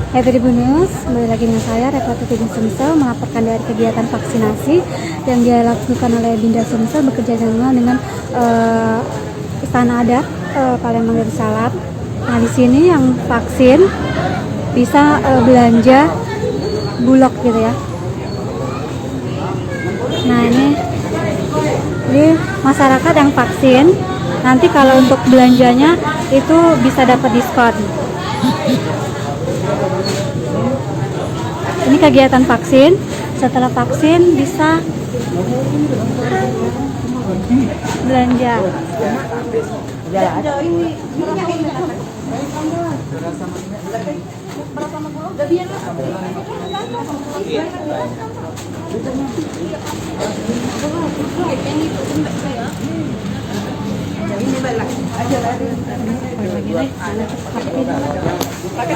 Hai Tribunnews, kembali lagi dengan saya Replati Tidin Sumsel melaporkan dari kegiatan vaksinasi yang dilakukan oleh Binda Sumsel bekerja sama dengan Istana Adat Palembang Darussalam. Nah di sini yang vaksin bisa belanja bulog gitu ya. Nah ini masyarakat yang vaksin nanti kalau untuk belanjanya itu bisa dapat diskon. Ini kegiatan vaksin. Setelah vaksin bisa belanja.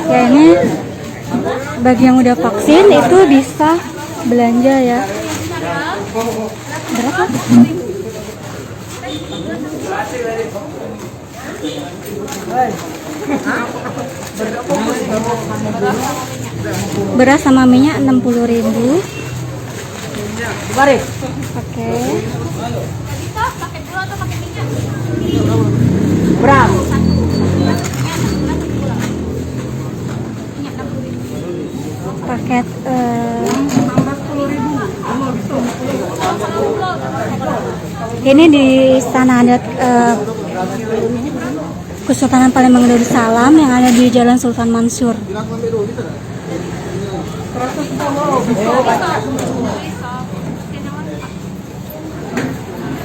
Ya ini bagi yang udah vaksin itu bisa belanja ya. Berapa? Beras sama minyak 60.000. Oke. Beras. Paket ini di Istana Adat Kesultanan Palembang Darussalam yang ada di Jalan Sultan Mansur.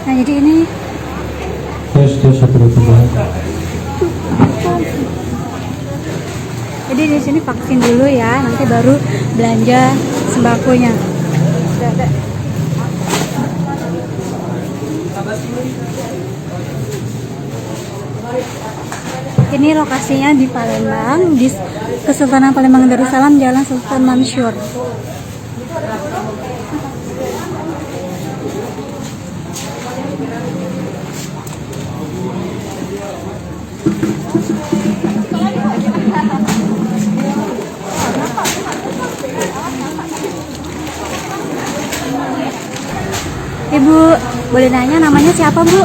Nah jadi ini jadi di sini vaksin dulu ya, nanti baru belanja sembakonya. Ini lokasinya di Palembang, di Kesultanan Palembang Darussalam, Jalan Sultan Mansur. Ibu, boleh nanya namanya siapa Bu?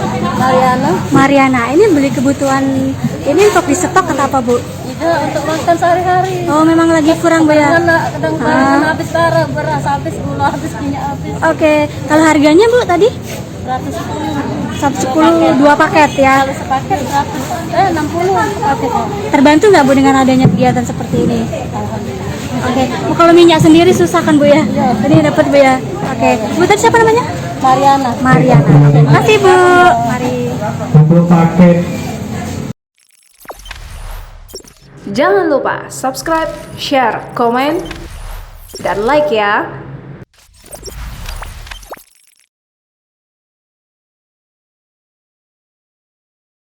Mariana. Ini beli kebutuhan ini untuk di stok atau apa Bu? Itu untuk makan sehari-hari. Oh memang lagi kurang Bu ya? Kadang habis beras habis, gula habis, minyak habis. Oke, kalau harganya Bu tadi? 110. 110 2 paket ya? Kalau sepaket 60. Oke. Terbantu nggak Bu dengan adanya kegiatan seperti ini? Oke. Bu, kalau minyak sendiri susah kan Bu ya? Ini dapat Bu ya? Oke. Bu tadi siapa namanya? Mariana. Terima kasih Bu. Mari. Jangan lupa subscribe, share, komen, dan like ya.